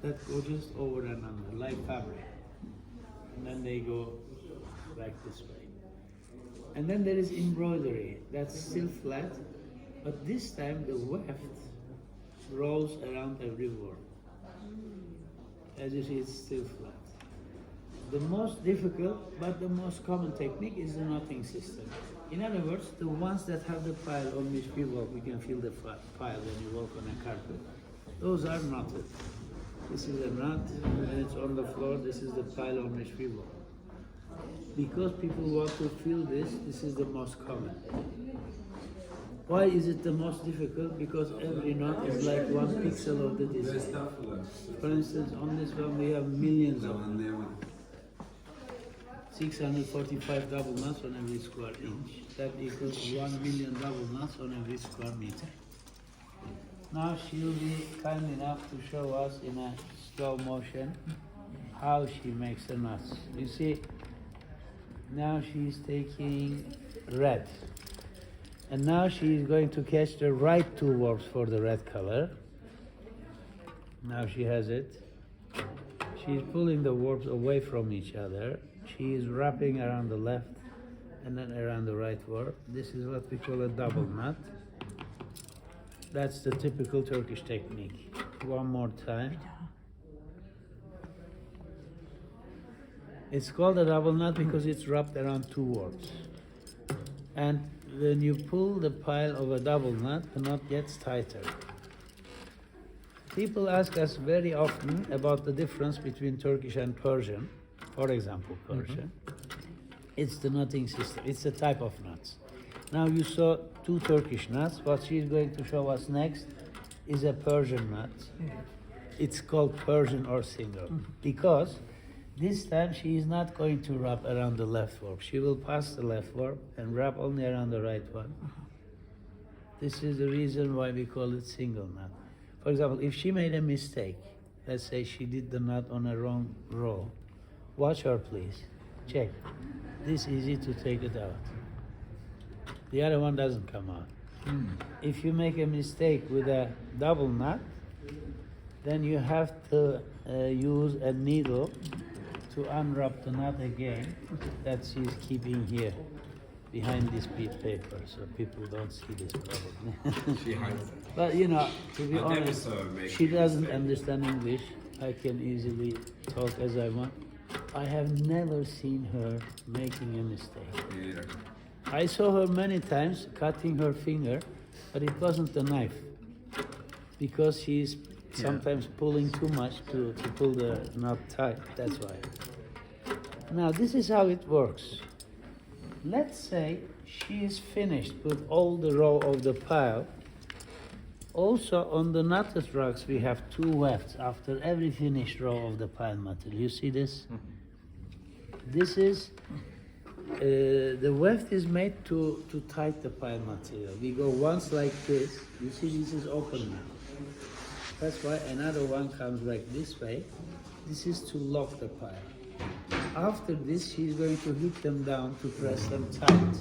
that go just over and under, like fabric. And then they go like this way. And then there is embroidery, that's still flat, but this time the weft rolls around every word. As you see, it's still flat. The most difficult, but the most common technique is the knotting system. In other words, the ones that have the pile on which we walk, we can feel the pile when you walk on a carpet. Those are knotted. This is a knot, and it's on the floor. This is the pile on which we walk. Because people want to feel this is the most common. Why is it the most difficult? Because every knot is like one pixel of the design. For instance, on this one we have millions of them. 645 double knots on every square inch. That equals 1 million double knots on every square meter. Now she'll be kind enough to show us in a slow motion how she makes the knots. You see, now she's taking red. And now she's going to catch the right two warps for the red color. Now she has it. She's pulling the warps away from each other. She is wrapping around the left and then around the right warp. This is what we call a double knot. That's the typical Turkish technique. One more time. It's called a double knot because it's wrapped around two warps. And when you pull the pile of a double knot, the knot gets tighter. People ask us very often about the difference between Turkish and Persian. For example, Persian. It's the knotting system. It's a type of knots. Now you saw two Turkish knots. What she's going to show us next is a Persian knot. It's called Persian or single because this time she is not going to wrap around the left warp. She will pass the left warp and wrap only around the right one. This is the reason why we call it single knot. For example, if she made a mistake, let's say she did the knot on a wrong row, watch her please. Check. This is easy to take it out. The other one doesn't come out. If you make a mistake with a double knot, then you have to use a needle to unwrap the knot again that she's keeping here behind this paper, so people don't see this probably. She hides it. But you know, to be I never honest, saw her make she a doesn't mistake. understand English. I can easily talk as I want. I have never seen her making a mistake. Me neither. I saw her many times cutting her finger, but it wasn't the knife because she's sometimes pulling too much to pull the knot tight. That's why. Now this is how it works. Let's say she is finished with all the row of the pile. Also on the knotted rugs we have two wefts after every finished row of the pile material. You see this? This is the weft is made to tight the pile material. We go once like this. You see this is open now. That's why another one comes like this way. This is to lock the pile. After this, she's going to hit them down to press them tight.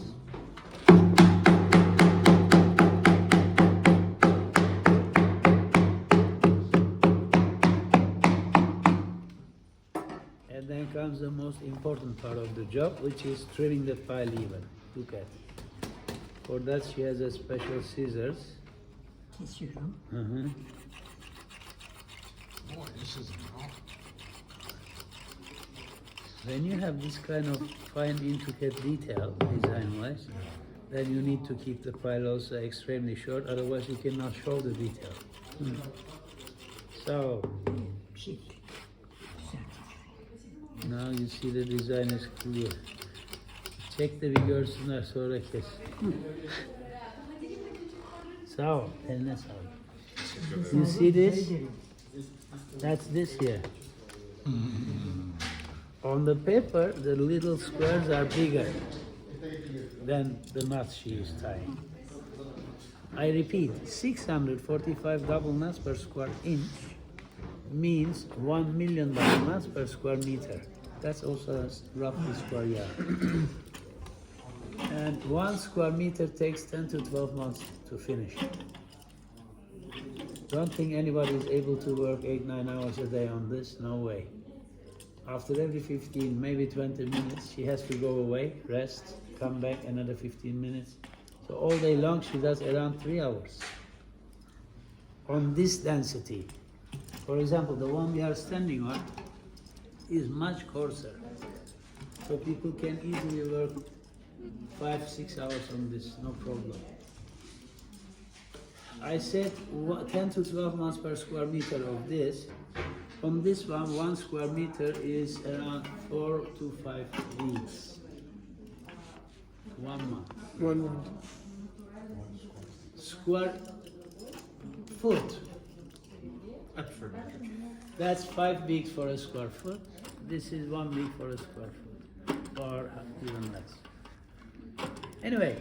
And then comes the most important part of the job, which is trimming the pile even. Look at it. For that, she has a special scissors. Kesiyorum. Boy, this is When you have this kind of fine, intricate detail, design-wise, then you need to keep the pile also extremely short, otherwise you cannot show the detail. So, now you see the design is clear. Çek de bir görsünler sonra kes. Sağ ol, eline sağlık. You see this? That's this here. On the paper, the little squares are bigger than the knots she is tying. I repeat, 645 double knots per square inch means 1 million double knots per square meter. That's also roughly square yard. And 1 square meter takes 10 to 12 months to finish. Don't think anybody is able to work 8-9 hours a day on this. No way. After every 15, maybe 20 minutes, she has to go away, rest, come back another 15 minutes. So all day long she does around 3 hours on this density. For example, the one we are standing on is much coarser. So people can easily work 5-6 hours on this, no problem. I said 10 to 12 months per square meter of this. On this one, 1 square meter is around 4 to 5 weeks. 1 month. 1 month. Square foot. That's 5 weeks for a square foot. This is 1 week for a square foot, or even less. Anyway.